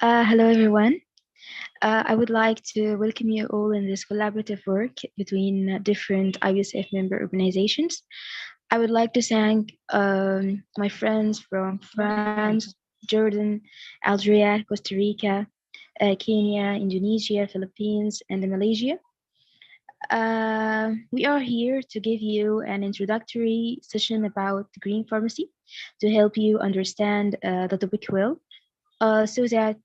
Hello, everyone. I would like to welcome you all in this collaborative work between different IUCF member organizations. I would like to thank my friends from France, Jordan, Algeria, Costa Rica, Kenya, Indonesia, Philippines, and Malaysia. We are here to give you an introductory session about green pharmacy to help you understand the topic well so that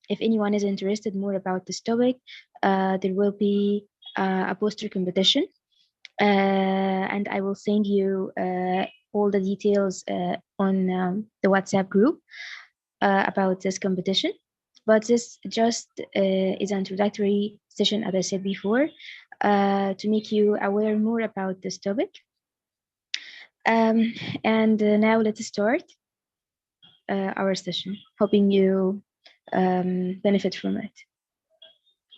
if anyone is interested more about this topic, there will be a poster competition, and I will send you all the details on the WhatsApp group about this competition. But this just is an introductory session, as I said before, to make you aware more about this topic. And now let's start our session, hoping you benefit from it.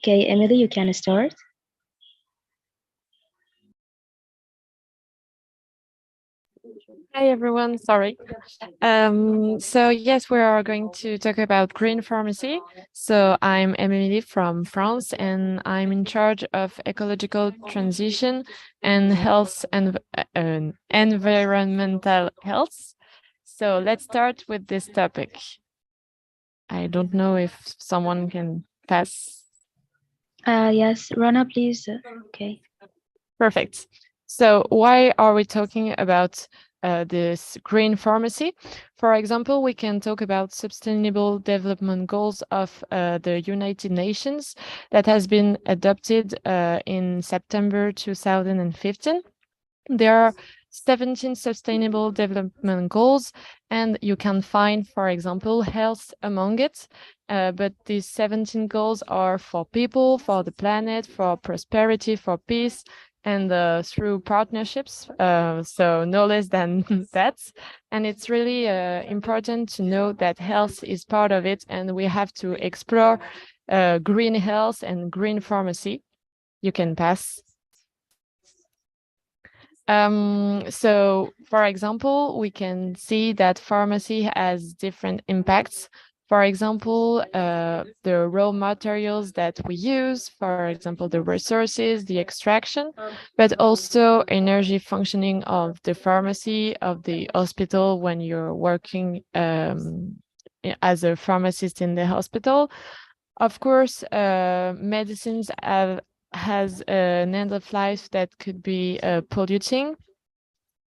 Okay, Emily, you can start. Hi everyone, sorry. So yes, we are going to talk about green pharmacy. So I'm Emily from France and I'm in charge of ecological transition and health and environmental health. So let's start with this topic. I don't know if someone can pass. Yes, Rana, please. Okay. Perfect. So why are we talking about this green pharmacy? For example, we can talk about Sustainable Development Goals of the United Nations that has been adopted in September 2015. There are 17 Sustainable Development Goals, and you can find, for example, health among it. But these 17 goals are for people, for the planet, for prosperity, for peace, and through partnerships, so no less than that. And it's really important to know that health is part of it, and we have to explore green health and green pharmacy. You can pass. So, for example, we can see that pharmacy has different impacts. For example, the raw materials that we use, for example, the resources, the extraction, but also energy functioning of the pharmacy, of the hospital when you're working as a pharmacist in the hospital. Of course, medicines has an end of life that could be polluting.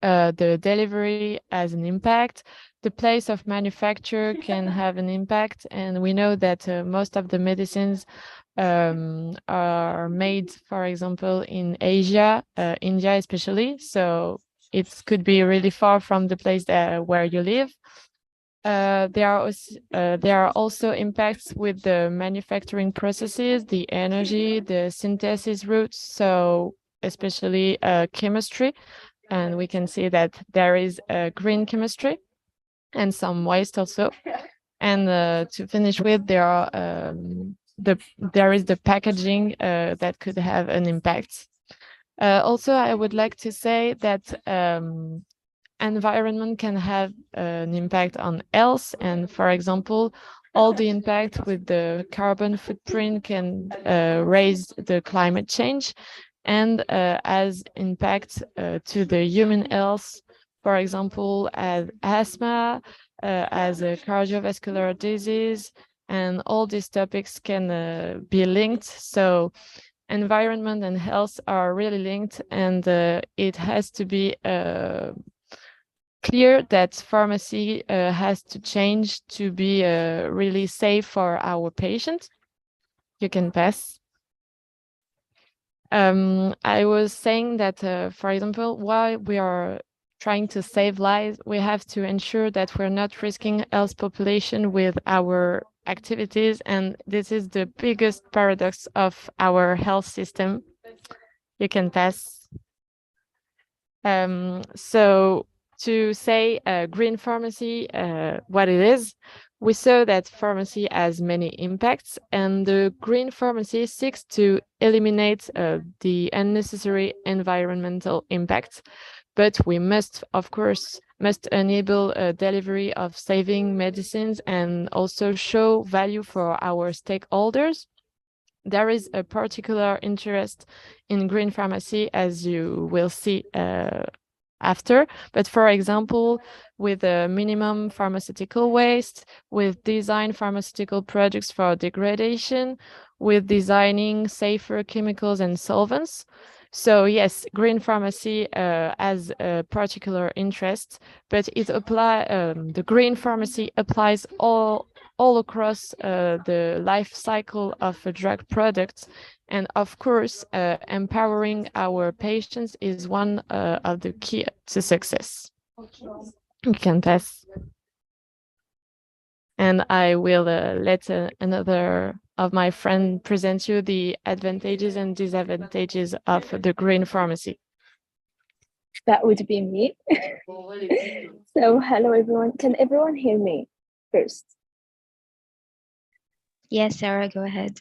The delivery has an impact. The place of manufacture can have an impact. And we know that most of the medicines are made, for example, in Asia, India especially. So it could be really far from the place where you live. There are also impacts with the manufacturing processes, the energy, the synthesis routes, so especially chemistry. And we can see that there is a green chemistry and some waste also. And to finish with, there is the packaging that could have an impact. Also, I would like to say that environment can have an impact on health. And for example, all the impact with the carbon footprint can raise the climate change and has impact to the human health, for example, as asthma, as a cardiovascular disease, and all these topics can be linked. So environment and health are really linked, and it has to be clear that pharmacy has to change to be really safe for our patients. You can pass. I was saying that, for example, while we are trying to save lives, we have to ensure that we're not risking health population with our activities. And this is the biggest paradox of our health system. You can pass. So to say green pharmacy, what it is, we saw that pharmacy has many impacts, and the green pharmacy seeks to eliminate the unnecessary environmental impacts. But we must, of course, must enable a delivery of saving medicines and also show value for our stakeholders. There is a particular interest in green pharmacy, as you will see after. But for example, with a minimum pharmaceutical waste, with design pharmaceutical products for degradation, with designing safer chemicals and solvents. So yes, green pharmacy has a particular interest, but the green pharmacy applies all across the life cycle of a drug product. And of course, empowering our patients is one of the key to success. You can pass. And I will let another of my friends present you the advantages and disadvantages of the green pharmacy. That would be me. So hello everyone. Can everyone hear me first? Yes, Sarah, go ahead.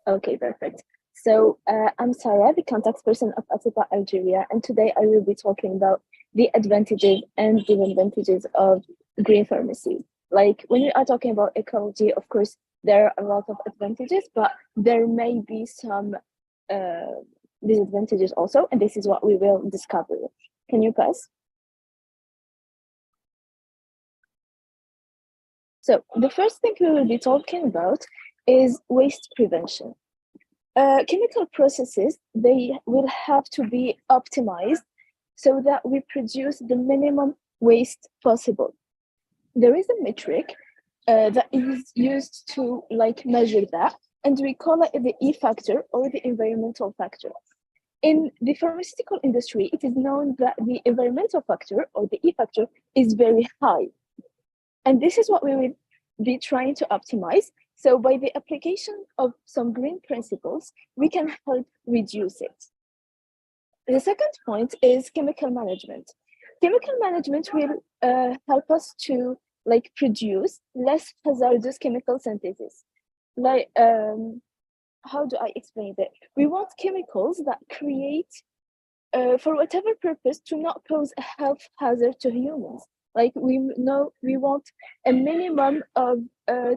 Okay, perfect. So I'm Sarah, the contact person of Atiba Algeria, and today I will be talking about the advantages and disadvantages of green pharmacy. Like when we are talking about ecology, of course, there are a lot of advantages, but there may be some disadvantages also, and this is what we will discover. Can you pass? So the first thing we will be talking about is waste prevention. Chemical processes, they will have to be optimized so that we produce the minimum waste possible. There is a metric that is used to measure that, and we call it the E factor or the environmental factor. In the pharmaceutical industry, it is known that the environmental factor or the E factor is very high. And this is what we will be trying to optimize. So by the application of some green principles, we can help reduce it. The second point is chemical management. Chemical management will help us to produce less hazardous chemical synthesis. How do I explain that? We want chemicals that create, for whatever purpose, to not pose a health hazard to humans. Like we know we want a minimum of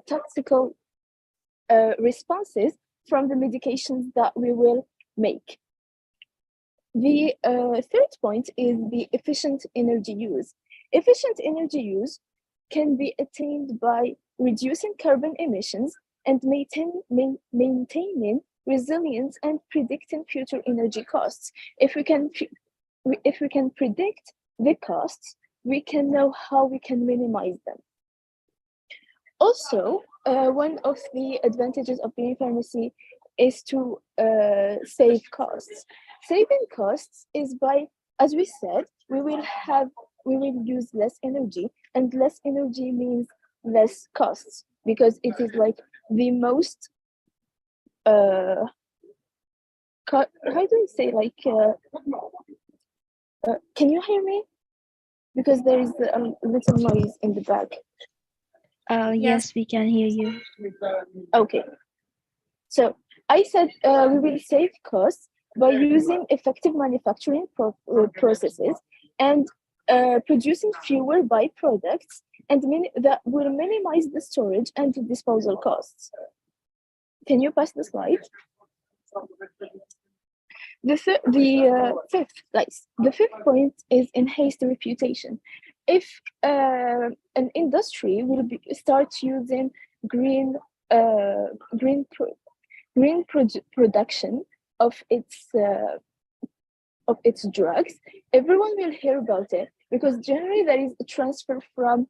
toxical responses from the medications that we will make. The third point is the efficient energy use. Efficient energy use can be attained by reducing carbon emissions and maintaining resilience and predicting future energy costs. If we can predict the costs, we can know how we can minimize them. Also, one of the advantages of green pharmacy is to save costs. Saving costs is by, as we said, we will use less energy, and less energy means less costs, because it is the most how do I say can you hear me? Because there is a little noise in the back. Yes, we can hear you. Okay. So I said we will save costs by using effective manufacturing processes and producing fewer byproducts, and that will minimize the storage and the disposal costs. Can you pass the slide? The fifth point is enhanced reputation. If an industry will start using green production of its drugs, everyone will hear about it, because generally there is a transfer from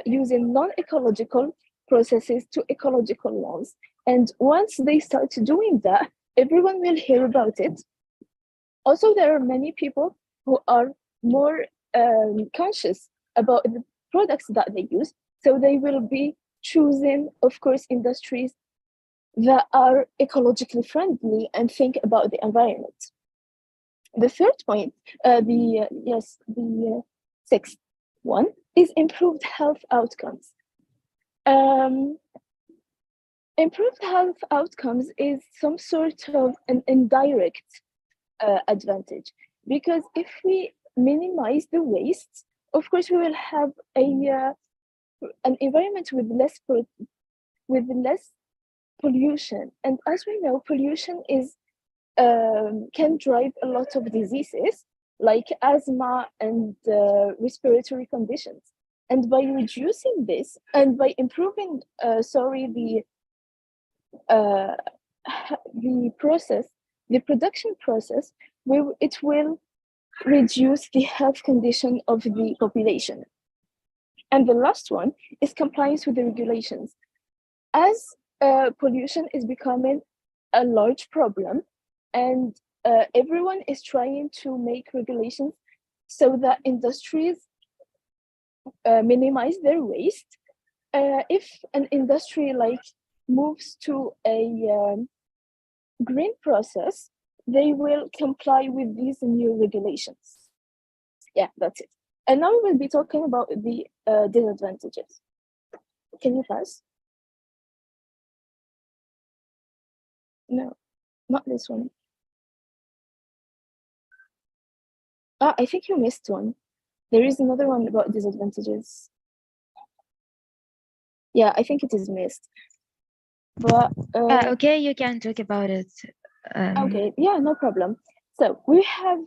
using non-ecological processes to ecological ones. And once they start doing that, everyone will hear about it. Also, there are many people who are more conscious about the products that they use, so they will be choosing, of course, industries that are ecologically friendly and think about the environment. The third point, the sixth one, is improved health outcomes. Improved health outcomes is some sort of an indirect advantage, because if we minimize the waste, of course, we will have an environment with less pollution. And as we know, pollution can drive a lot of diseases like asthma and respiratory conditions. And by reducing this and by improving, the process, the production process, it will reduce the health condition of the population. And the last one is compliance with the regulations. As pollution is becoming a large problem, and everyone is trying to make regulations so that industries minimize their waste. If an industry moves to a green process, they will comply with these new regulations. Yeah, that's it. And now we will be talking about the disadvantages. Can you pass? No, not this one. I think you missed one. There is another one about disadvantages. Yeah, I think it is missed. But okay, you can talk about it. Okay, yeah, no problem. So we have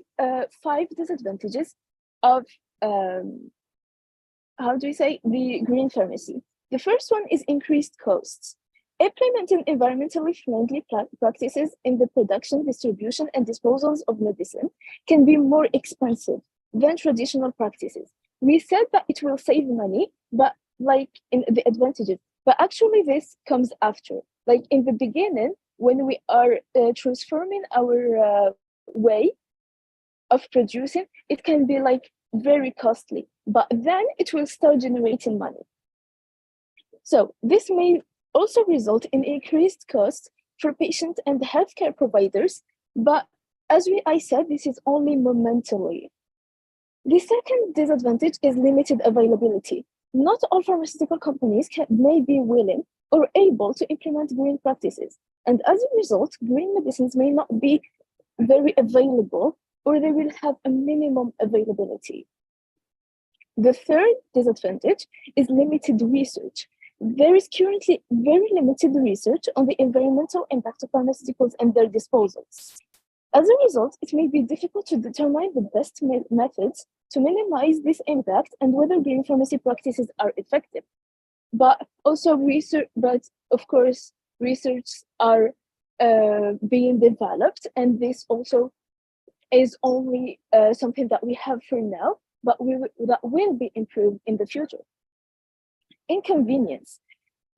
5 disadvantages of how do we say the green pharmacy. The first one is increased costs. Implementing environmentally friendly practices in the production, distribution, and disposals of medicine can be more expensive than traditional practices. We said that it will save money, but in the advantages, but actually this comes after. In the beginning, when we are transforming our way of producing, it can be very costly, but then it will start generating money. So this may also result in increased costs for patients and healthcare providers, but as I said, this is only momentarily. The second disadvantage is limited availability. Not all pharmaceutical companies may be willing or able to implement green practices, and as a result, green medicines may not be very available, or they will have a minimum availability. The third disadvantage is limited research. There is currently very limited research on the environmental impact of pharmaceuticals and their disposals. As a result, it may be difficult to determine the best methods to minimize this impact and whether green pharmacy practices are effective. But of course, research are being developed, and this also is only something that we have for now, but that will be improved in the future. Inconvenience.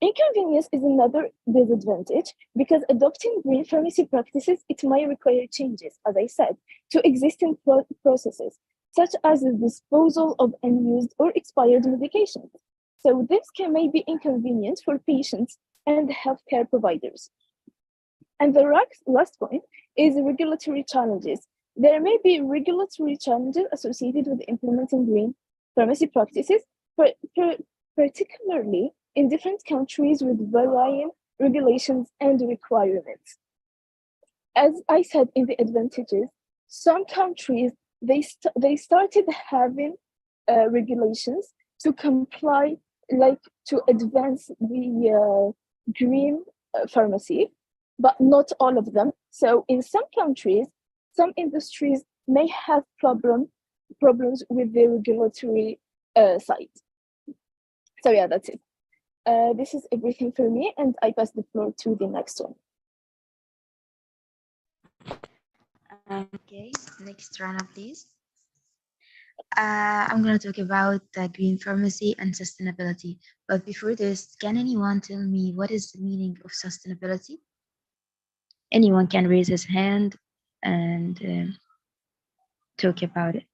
Inconvenience is another disadvantage because adopting green pharmacy practices, it might require changes, as I said, to existing processes, such as the disposal of unused or expired medications. So this may be inconvenient for patients and healthcare providers. And the last point is regulatory challenges. There may be regulatory challenges associated with implementing green pharmacy practices, particularly in different countries with varying regulations and requirements. As I said in the advantages, some countries, they started having regulations to comply, to advance the green pharmacy, but not all of them. So in some countries, some industries may have problems with the regulatory side. So yeah, that's it. This is everything for me, and I pass the floor to the next one. Okay, next Rana, please. I'm going to talk about green pharmacy and sustainability. But before this, can anyone tell me what is the meaning of sustainability? Anyone can raise his hand and talk about it.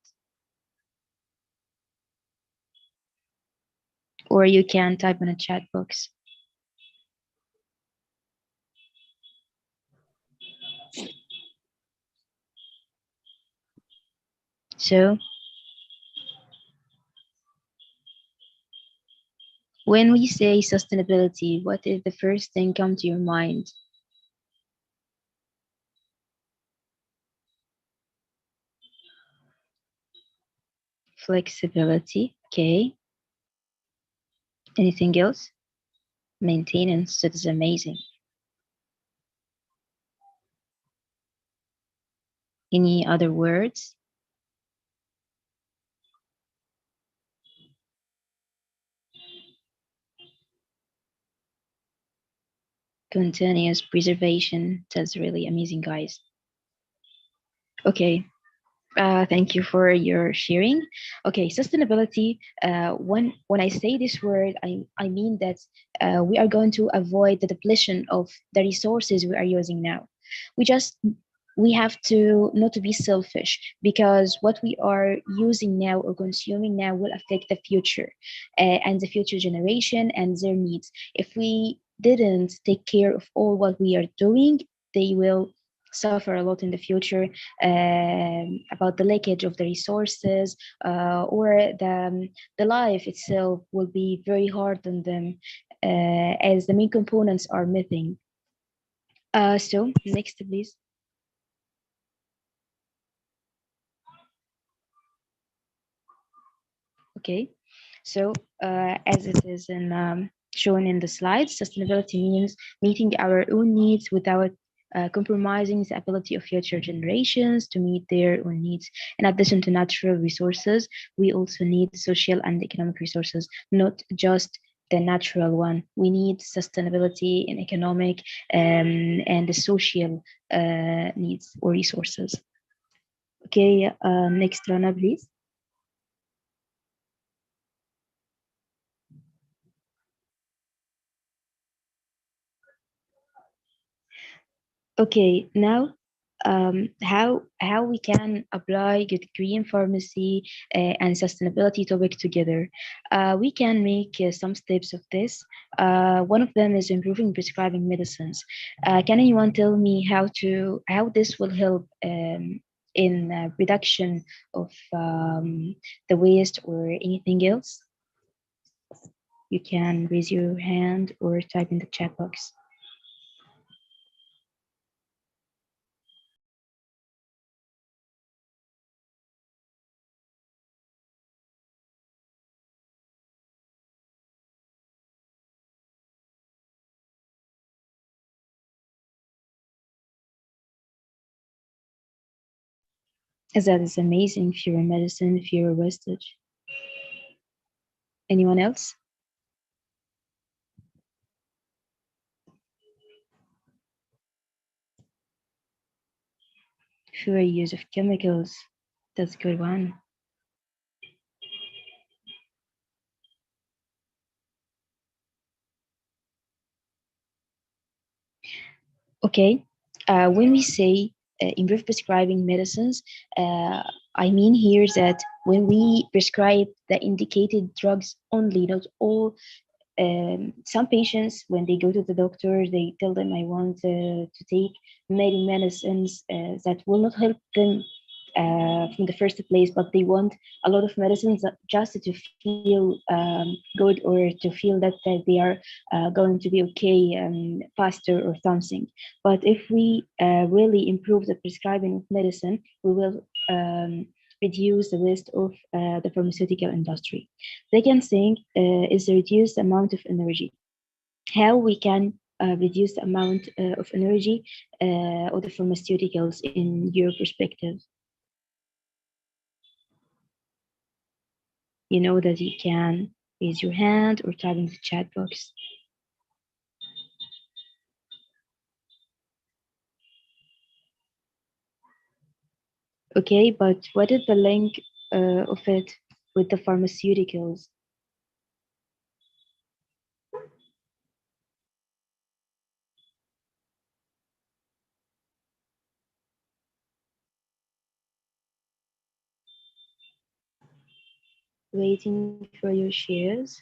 Or you can type in a chat box. So, when we say sustainability, what is the first thing come to your mind? Flexibility. Okay. Anything else? Maintenance. That is amazing. Any other words? Continuous preservation. That's really amazing, guys. Okay. Thank you for your sharing. Okay, sustainability. When I say this word, I mean that we are going to avoid the depletion of the resources we are using now. We just we have to not to be selfish because what we are using now or consuming now will affect the future and the future generation and their needs. If we didn't take care of all what we are doing, they will suffer a lot in the future about the leakage of the resources or the life itself will be very hard on them as the main components are missing. So next, please. Okay, so as it is shown in the slides, sustainability means meeting our own needs without compromising the ability of future generations to meet their own needs. In addition to natural resources, we also need social and economic resources, not just the natural one. We need sustainability in economic and the social needs or resources. Okay, next, Rana, please. Okay, now how we can apply good green pharmacy and sustainability topic together. We can make some steps of this. One of them is improving prescribing medicines. Can anyone tell me how this will help in reduction of the waste or anything else? You can raise your hand or type in the chat box. That is amazing. Fewer medicine, fewer wastage. Anyone else? Fewer use of chemicals. That's a good one. Okay. When we say improve prescribing medicines, I mean here that when we prescribe the indicated drugs only, not all some patients when they go to the doctor they tell them I want to take many medicines that will not help them from the first place, but they want a lot of medicines just to feel good or to feel that they are going to be okay faster or something. But if we really improve the prescribing of medicine, we will reduce the waste of the pharmaceutical industry. Second thing is the reduced amount of energy. How we can reduce the amount of energy of the pharmaceuticals in your perspective? You know that you can raise your hand or type in the chat box. Okay, but what is the link of it with the pharmaceuticals? Waiting for your shares.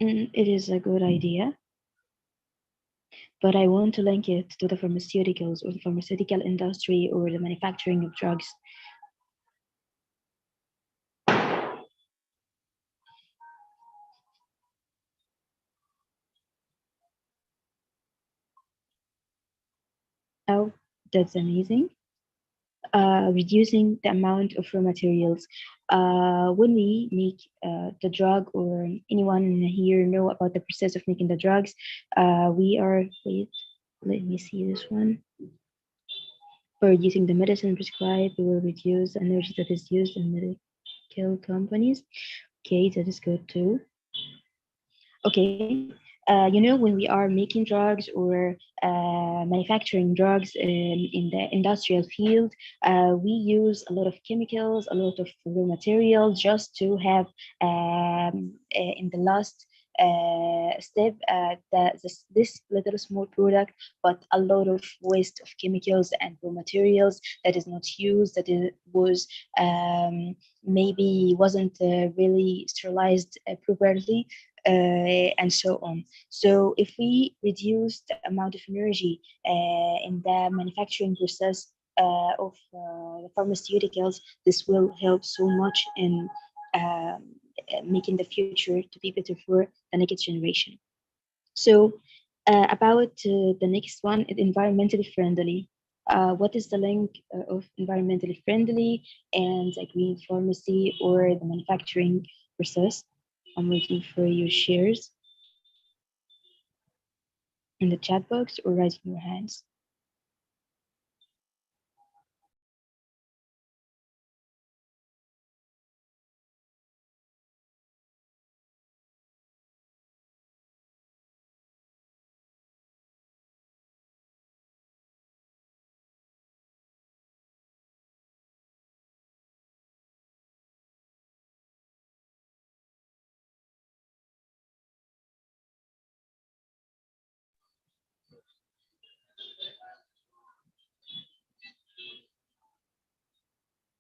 It is a good idea, but I want to link it to the pharmaceuticals or the pharmaceutical industry or the manufacturing of drugs. Oh, that's amazing. Reducing the amount of raw materials. When we make the drug, or anyone here know about the process of making the drugs, we are, wait, let me see this one. For reducing the medicine prescribed, we will reduce the energy that is used in medical companies. Okay, that is good too. Okay, when we are making drugs or manufacturing drugs in the industrial field, we use a lot of chemicals, a lot of raw materials just to have in the last step this little small product, but a lot of waste of chemicals and raw materials that is not used, that it was maybe wasn't really sterilized properly, and so on. So if we reduce the amount of energy in the manufacturing process of the pharmaceuticals, this will help so much in making the future to be better for the next generation. So about the next one, environmentally friendly. What is the link of environmentally friendly and a green pharmacy or the manufacturing process? I'm waiting for your shares in the chat box or raising your hands.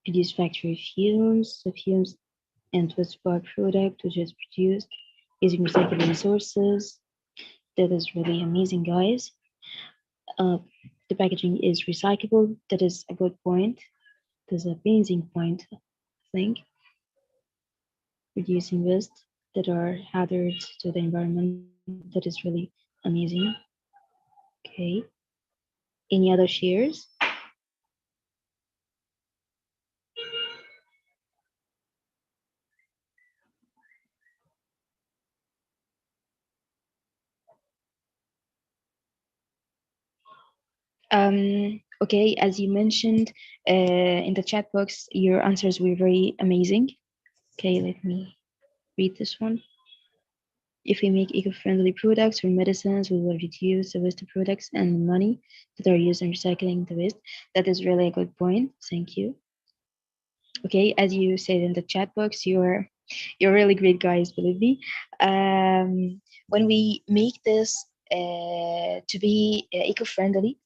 Reduce factory fumes, the fumes and waste product which is produced using recycled resources. That is really amazing, guys. Uh, the packaging is recyclable. That is a good point. That's an amazing point, I think. Reducing waste that are hazards to the environment. That is really amazing. Okay. Any other shares? Okay, as you mentioned in the chat box, your answers were very amazing. Okay, let me read this one. If we make eco-friendly products or medicines, we will reduce the waste of products and money that are used in recycling the waste. That is really a good point. Thank you. Okay, as you said in the chat box, you're really great guys, believe me. When we make this to be eco-friendly,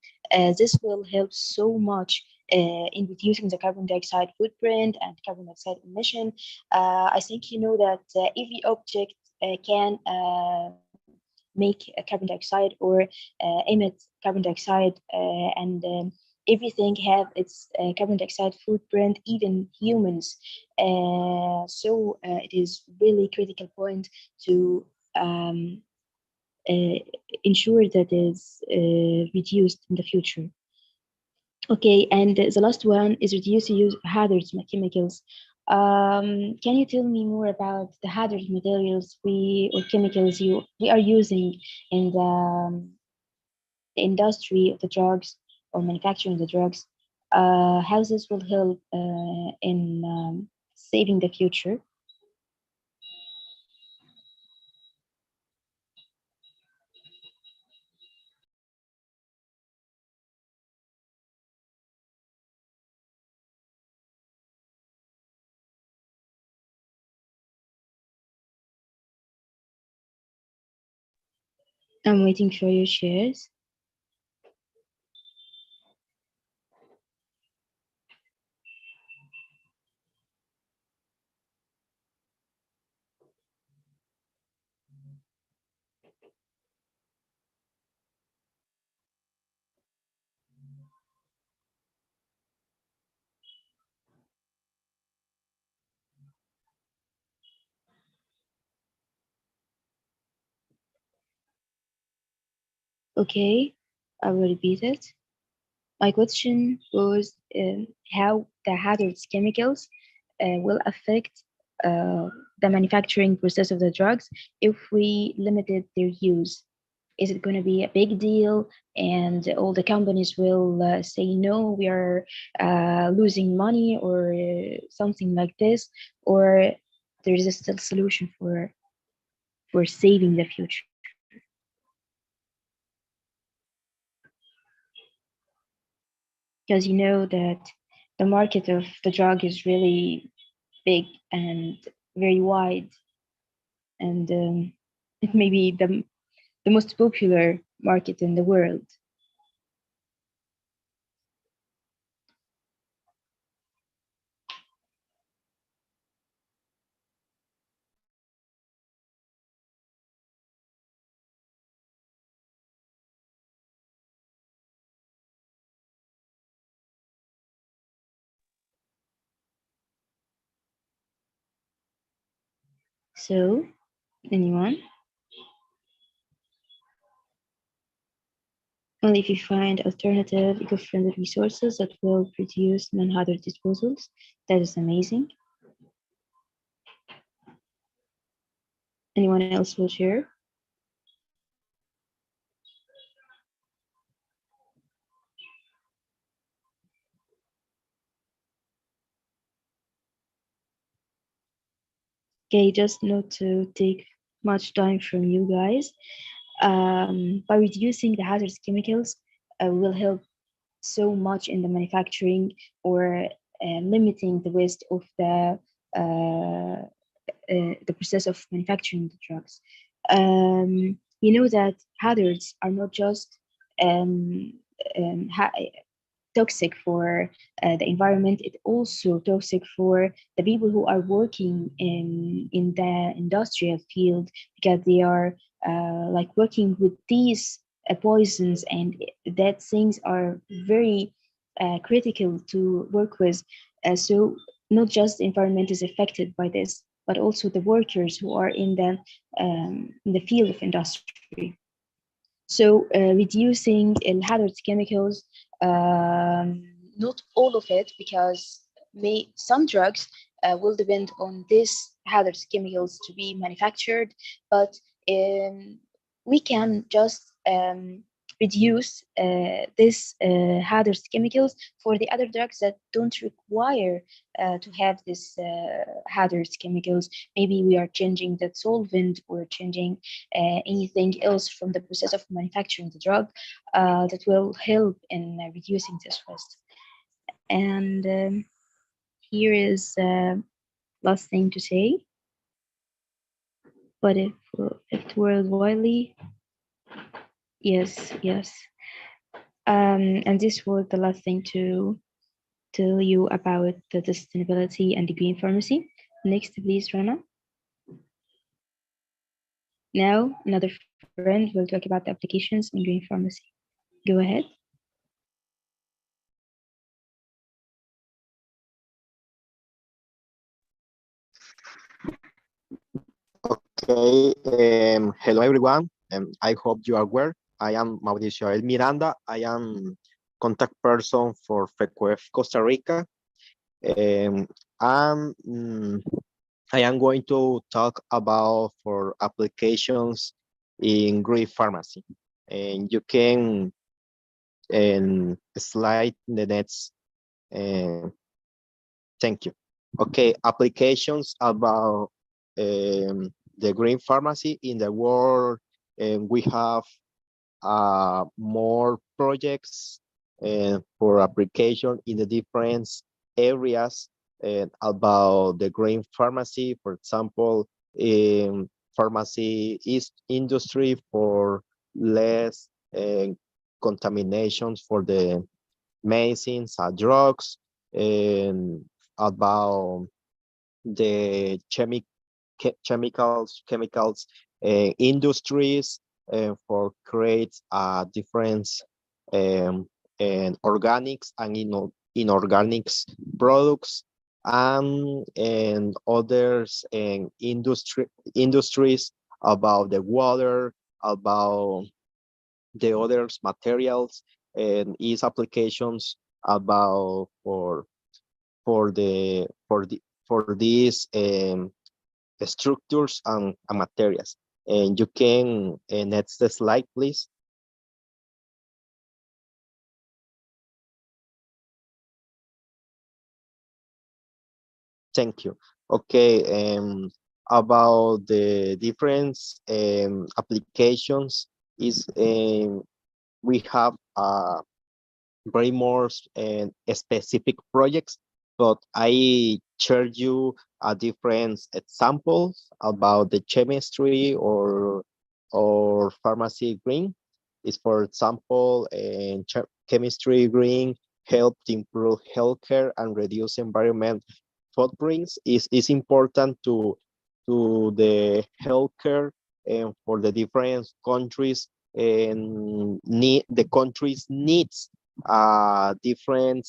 this will help so much in reducing the carbon dioxide footprint and carbon dioxide emission. I think you know that every object can make a carbon dioxide or emit carbon dioxide, and everything have its carbon dioxide footprint, even humans. It is really critical point to um, uh, ensure that is reduced in the future. Okay, and the last one is reduce use of hazardous chemicals. Can you tell me more about the hazardous materials we or chemicals we are using in the industry of the drugs or manufacturing the drugs? How this will help in saving the future? I'm waiting for your shares. Okay, I will repeat it. My question was how the hazardous chemicals will affect uh, the manufacturing process of the drugs if we limited their use. Is it going to be a big deal and all the companies will say no, we are losing money or something like this, or there is a still solution for saving the future? Because you know that the market of the drug is really big and very wide, and it may be the most popular market in the world. So, anyone? Only if you find alternative eco-friendly resources that will produce non-hazardous disposals. That is amazing. Anyone else will share? Okay, just not to take much time from you guys. By reducing the hazardous chemicals, will help so much in the manufacturing or limiting the waste of the process of manufacturing the drugs. You know that hazards are not just um, um, ha- toxic for the environment, it also toxic for the people who are working in the industrial field, because they are like working with these poisons, and that things are very critical to work with. So not just the environment is affected by this, but also the workers who are in the field of industry. So reducing hazardous chemicals, not all of it, because some drugs will depend on these hazardous chemicals to be manufactured, but um, we can just reduce this hazardous chemicals for the other drugs that don't require to have this hazardous chemicals. Maybe we are changing the solvent or changing anything else from the process of manufacturing the drug that will help in reducing this waste. And here is last thing to say, but if worldwide, yes, yes. And this was the last thing to tell you about the sustainability and the green pharmacy. Next, please, Rana. Now, another friend will talk about the applications in green pharmacy. Go ahead. Okay, hello everyone. I hope you are well. I am Mauricio El Miranda. I am contact person for FECUEF Costa Rica. Um, I'm, mm, I am going to talk about for applications in green pharmacy. And you can slide the next. Uh, Thank you. Okay, applications about the green pharmacy in the world. We have more projects for application in the different areas about the green pharmacy. For example, in pharmacy is industry for less contaminations for the medicines and drugs, and about the industries for create different um, and organics and inorganics products, and others and industries about the water, about the others materials and its applications about for the for these structures and materials. And you can next slide, please. Thank you. Okay, about the different applications is we have very more specific projects, but I share you a different examples about the chemistry or pharmacy green. Is for example, chemistry green help improve healthcare and reduce environment footprints. Is important to the healthcare and for the different countries and need the countries needs different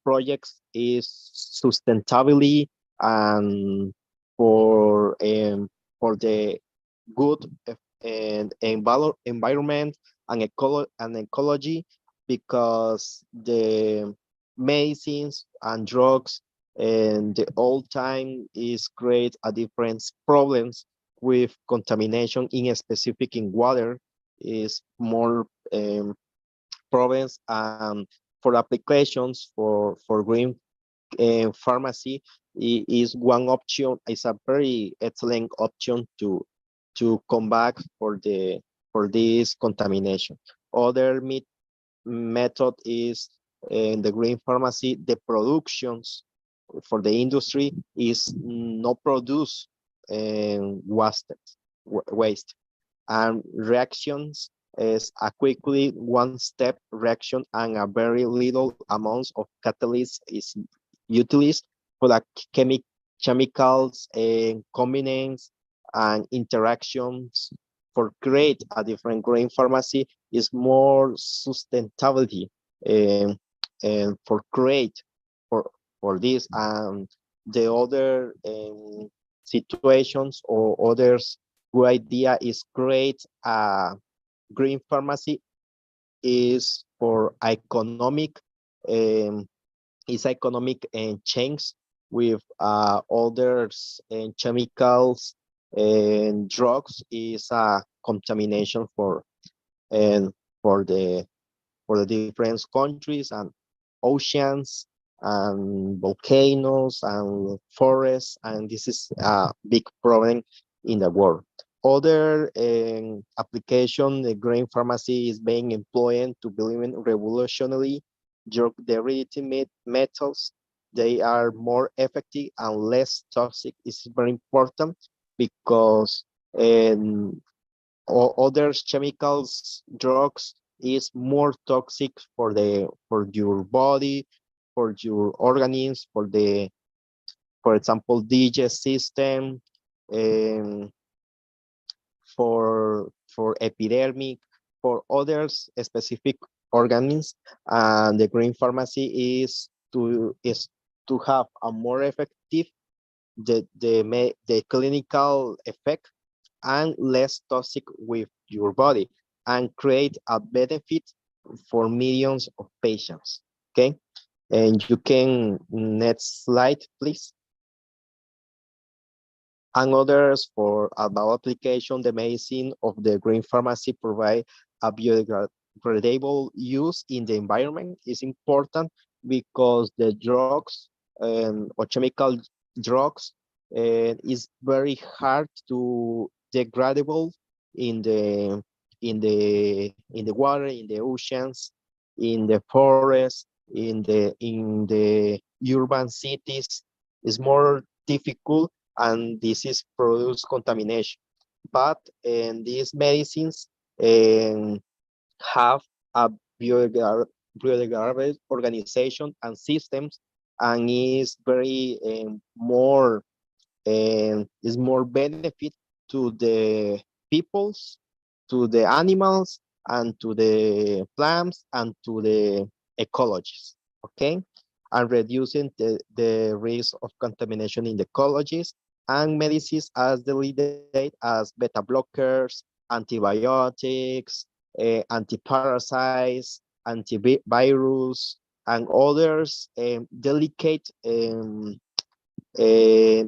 projects is sustainability and for the good and environment and ecology, because the medicines and drugs and the old time is create a different problems with contamination in a specific in water is more problems for applications for green pharmacy is one option, is a very excellent option to come back for this contamination. Other method is in the green pharmacy, the productions for the industry is not produce waste and reactions is a quickly one-step reaction and a very little amounts of catalyst is utilized for the chemicals and combinations and interactions for create a different green pharmacy is more sustainability and for create for this and the other situations or others good idea is create a green pharmacy is for economic is economic and change with others and chemicals and drugs is a contamination and for the different countries and oceans and volcanoes and forests, and this is a big problem in the world. Other application, the green pharmacy is being employed to build revolutionary drug derivative metals. They are more effective and less toxic. It's very important because other chemicals, drugs is more toxic for your body, for your organisms, for example, digest system, um, for epidermic, for others specific organisms, and the green pharmacy is to have a more effective the clinical effect and less toxic with your body and create a benefit for millions of patients. Okay, and you can next slide, please. And others for about application, the medicine of the green pharmacy provide a biodegradable use in the environment is important because the drugs or chemical drugs is very hard to degradable in the water, in the oceans, in the forests, in the urban cities. Is more difficult and this is produce contamination. But these medicines have a biodegradable organization and systems, and is very is more benefit to the peoples, to the animals, and to the plants, and to the ecologists. Okay, and reducing the risk of contamination in the ecologies and medicines as delayed as beta blockers, antibiotics, antiparasites, antivirus, and others delicate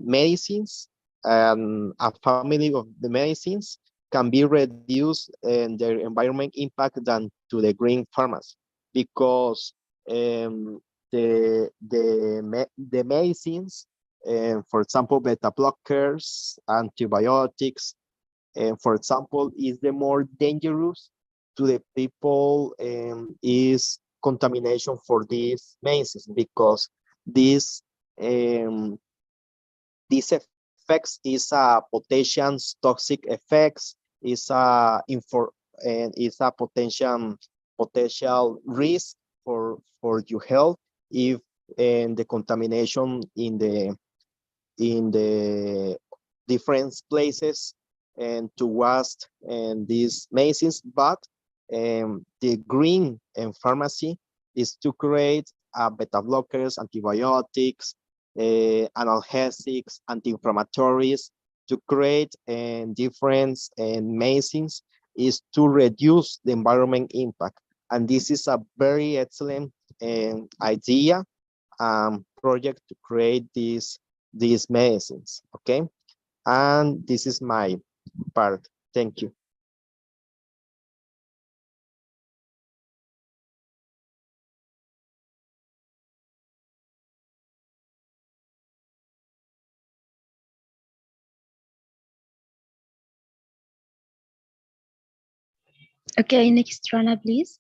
medicines, and a family of the medicines can be reduced in their environment impact than to the green pharmacy, because the medicines, for example, beta blockers, antibiotics, for example, is the more dangerous to the people, is contamination for these medicines, because this um, these effects is potential toxic effects, is a potential risk for your health if the contamination in the different places and to waste and these medicines. But the green pharmacy is to create beta blockers, antibiotics, analgesics, anti-inflammatories, to create different medicines, is to reduce the environment impact. And this is a very excellent idea, project to create these medicines. Okay, and this is my part. Thank you. Okay, next Rana, please.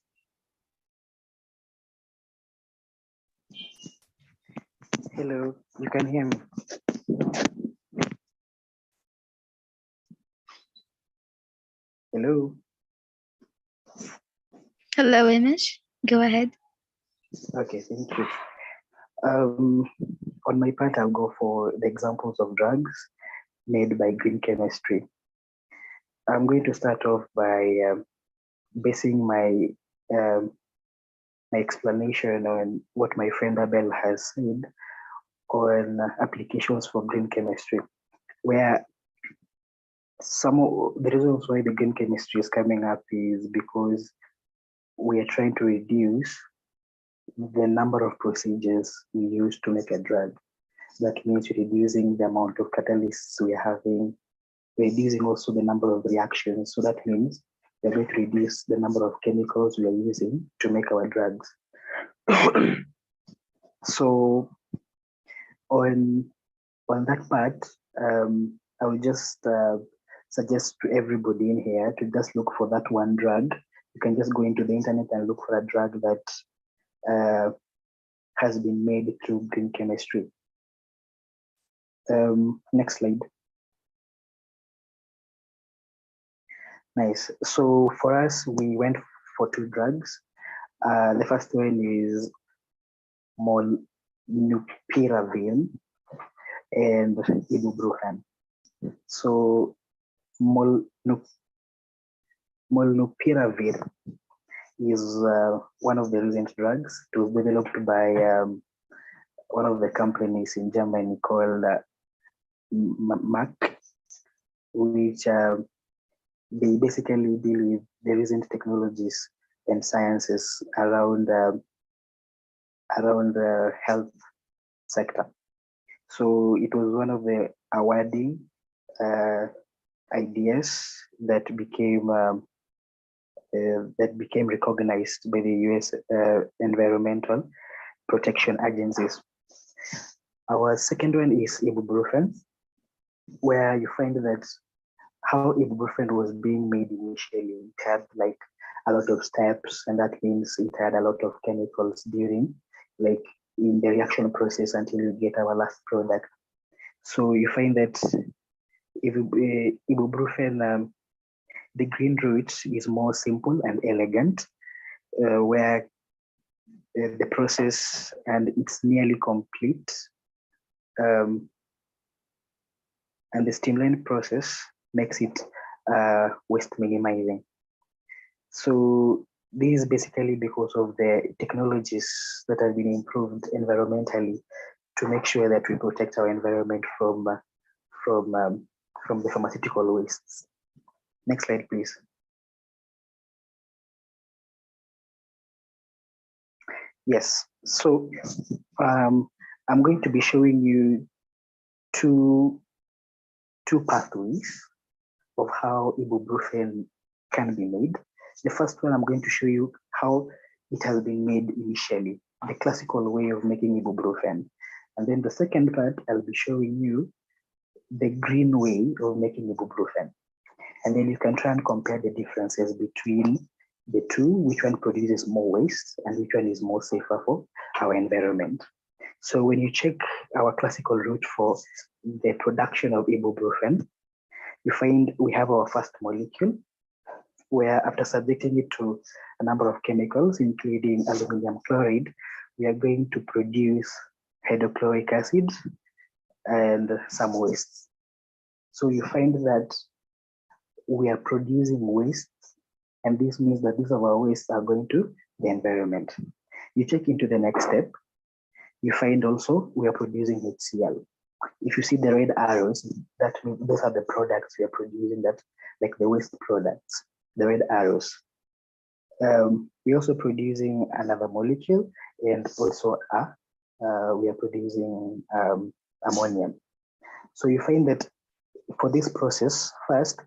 Hello, you can hear me. Hello. Hello, Imish. Go ahead. Okay, thank you. On my part, I'll go for the examples of drugs made by green chemistry. I'm going to start off by basing my explanation on what my friend Abel has said on applications for green chemistry, where some of the reasons why the green chemistry is coming up is because we are trying to reduce the number of procedures we use to make a drug. That means reducing the amount of catalysts we are having, reducing also the number of reactions. So that means we're going to reduce the number of chemicals we are using to make our drugs. So on that part, I will just suggest to everybody in here to just look for that one drug. You can just go into the internet and look for a drug that has been made through green chemistry. Next slide. Nice. So for us, we went for two drugs. The first one is molnupiravir and ibuprofen. So molnupiravir is one of the recent drugs. It was developed by one of the companies in Germany called Merck, which they basically deal with the recent technologies and sciences around the health sector. So it was one of the awarding ideas that became recognized by the US environmental protection agencies. Our second one is ibuprofen, where you find that how ibuprofen was being made initially, it had like a lot of steps, and that means it had a lot of chemicals during, like in the reaction process until you get our last product. So you find that ibuprofen, the green route is more simple and elegant, where the process and it's nearly complete, and the streamlined process makes it waste minimizing. So this is basically because of the technologies that have been improved environmentally to make sure that we protect our environment from the pharmaceutical wastes. Next slide, please. Yes, so I'm going to be showing you two pathways of how ibuprofen can be made. The first one, I'm going to show you how it has been made initially, the classical way of making ibuprofen. And then the second part, I'll be showing you the green way of making ibuprofen. And then you can try and compare the differences between the two, which one produces more waste and which one is more safer for our environment. So when you check our classical route for the production of ibuprofen, you find we have our first molecule, where after subjecting it to a number of chemicals, including aluminum chloride, we are going to produce hydrochloric acid and some waste. So you find that we are producing waste, and this means that these of our wastes are going to the environment. You check into the next step, you find also we are producing HCl. If you see the red arrows, that means those are the products we are producing, that like the waste products, the red arrows. We're also producing another molecule, and also we are producing ammonium. So you find that for this process, first,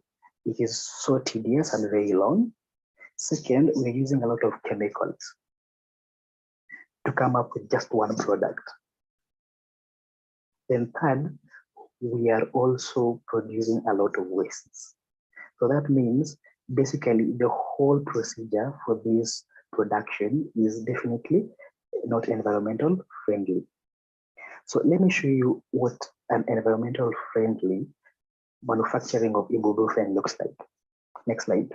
it is so tedious and very long. Second, we're using a lot of chemicals to come up with just one product. Then third, we are also producing a lot of wastes. So that means basically the whole procedure for this production is definitely not environmental friendly. So let me show you what an environmental friendly manufacturing of ibuprofen looks like. Next slide.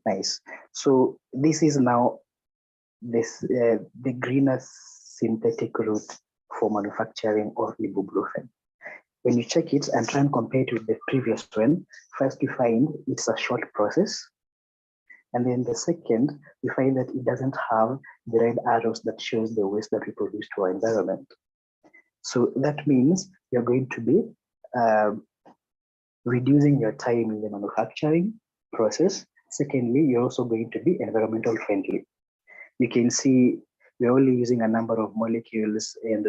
Nice. So this is now the Greenness synthetic route for manufacturing of ibuprofen. When you check it and try and compare it with the previous one, first you find it's a short process. And then the second, you find that it doesn't have the red arrows that shows the waste that we produce to our environment. So that means you're going to be reducing your time in the manufacturing process. Secondly, you're also going to be environmental friendly. You can see we're only using a number of molecules and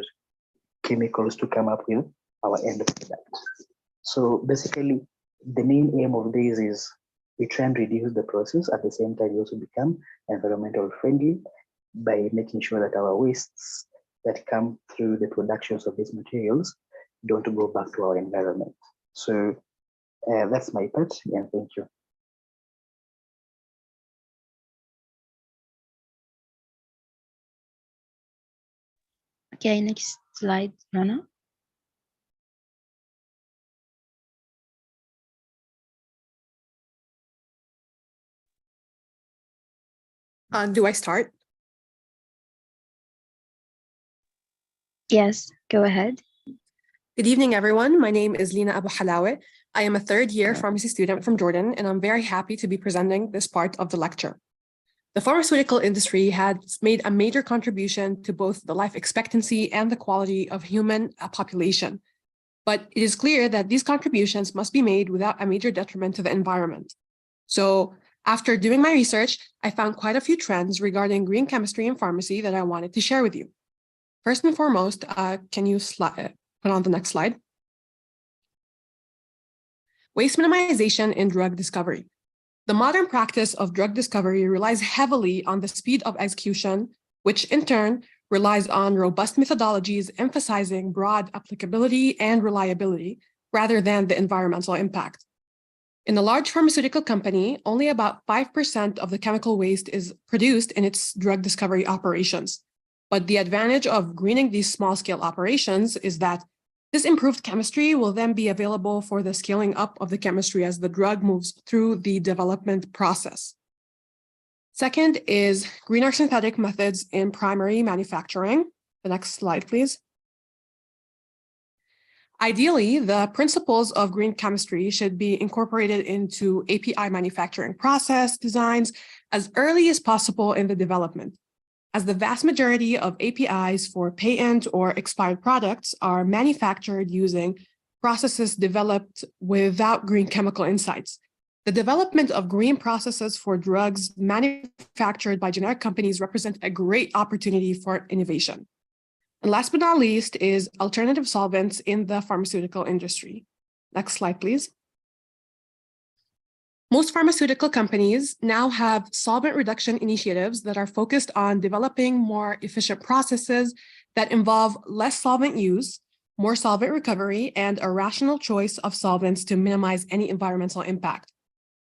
chemicals to come up with our end product. So basically, the main aim of this is we try and reduce the process. At the same time, we also become environmental friendly by making sure that our wastes that come through the productions of these materials don't go back to our environment. So that's my part, and thank you. Okay, next slide, Rana. Do I start? Yes, go ahead. Good evening, everyone. My name is Lina Abu Halawe. I am a third-year pharmacy student from Jordan, and I'm very happy to be presenting this part of the lecture. The pharmaceutical industry has made a major contribution to both the life expectancy and the quality of human population. But it is clear that these contributions must be made without a major detriment to the environment. So after doing my research, I found quite a few trends regarding green chemistry in pharmacy that I wanted to share with you. First and foremost, can you put on the next slide? Waste minimization in drug discovery. The modern practice of drug discovery relies heavily on the speed of execution, which in turn relies on robust methodologies emphasizing broad applicability and reliability rather than the environmental impact. In a large pharmaceutical company, only about 5% of the chemical waste is produced in its drug discovery operations. But the advantage of greening these small-scale operations is that this improved chemistry will then be available for the scaling up of the chemistry as the drug moves through the development process. Second is greener synthetic methods in primary manufacturing. The next slide, please. Ideally, the principles of green chemistry should be incorporated into API manufacturing process designs as early as possible in the development, as the vast majority of APIs for patent or expired products are manufactured using processes developed without green chemical insights. The development of green processes for drugs manufactured by generic companies represent a great opportunity for innovation. And last but not least is alternative solvents in the pharmaceutical industry. Next slide, please. Most pharmaceutical companies now have solvent reduction initiatives that are focused on developing more efficient processes that involve less solvent use, more solvent recovery, and a rational choice of solvents to minimize any environmental impact.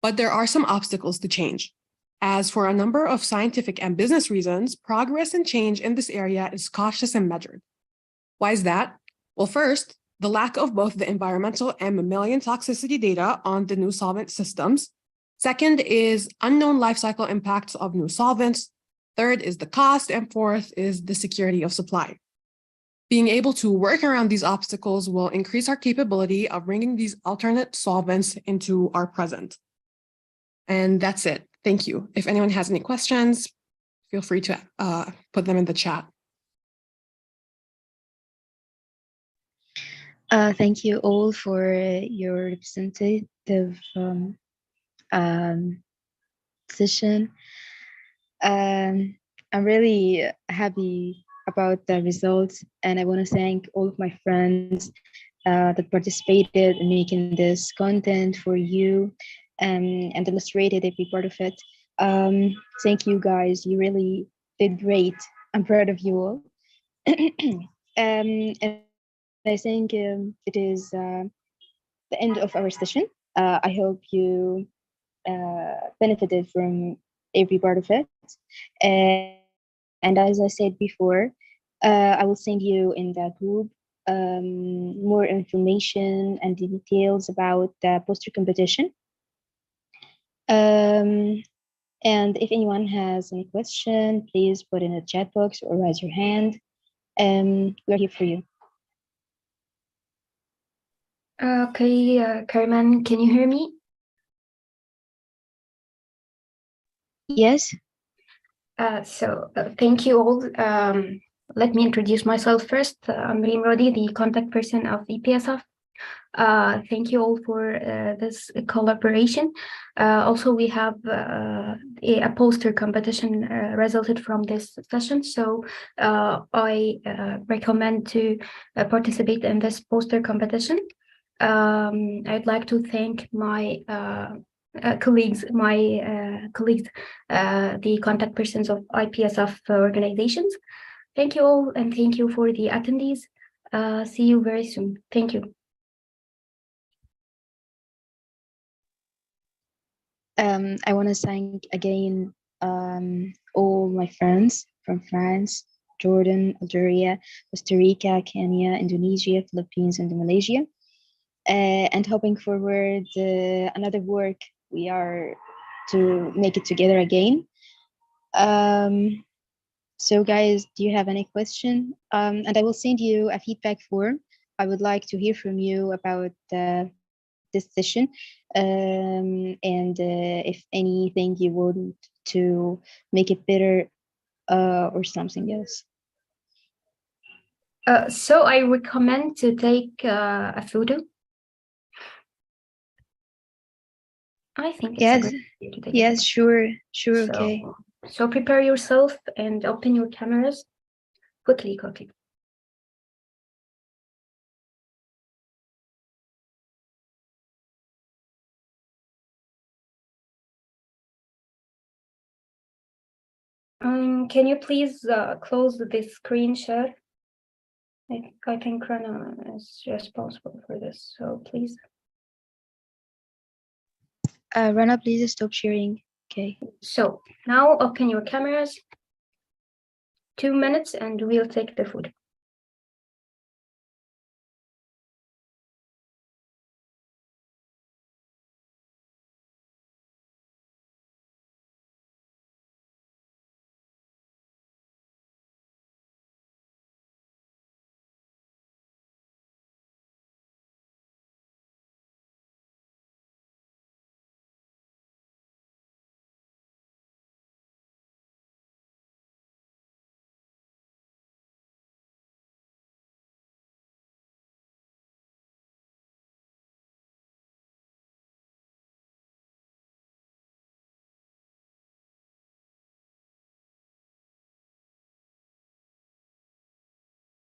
But there are some obstacles to change. As for a number of scientific and business reasons, progress and change in this area is cautious and measured. Why is that? Well, first, the lack of both the environmental and mammalian toxicity data on the new solvent systems. Second is unknown life cycle impacts of new solvents. Third is the cost. And fourth is the security of supply. Being able to work around these obstacles will increase our capability of bringing these alternate solvents into our present. And that's it. Thank you. If anyone has any questions, feel free to put them in the chat. Thank you all for your representative session. I'm really happy about the results, and I want to thank all of my friends that participated in making this content for you and illustrated every part of it. Thank you guys, you really did great. I'm proud of you all. And I think it is the end of our session. I hope you benefited from every part of it. And as I said before, I will send you in the group more information and details about the poster competition. And if anyone has any question, please put in the chat box or raise your hand. We're here for you. Okay, Kariman, can you hear me? Yes. Thank you all. Let me introduce myself first. I'm Reem Rodi, the contact person of EPSF. Thank you all for this collaboration. Also, we have a poster competition resulted from this session. So I recommend to participate in this poster competition. I'd like to thank my colleagues, the contact persons of IPSF organizations. Thank you all, and thank you for the attendees. See you very soon. Thank you. I want to thank again all my friends from France, Jordan, Algeria, Costa Rica, Kenya, Indonesia, Philippines, and Malaysia. And hoping forward another work we are to make it together again. So guys, do you have any question? And I will send you a feedback form. I would like to hear from you about this session and if anything you want to make it better or something else. So I recommend to take a photo. I think it's yes, a great idea to take yes, sure, so, okay. So prepare yourself and open your cameras quickly. Can you please close the screen share? I think Rana is responsible for this, so please. Rana, please stop sharing. Okay. So now open your cameras. 2 minutes and we'll take the food.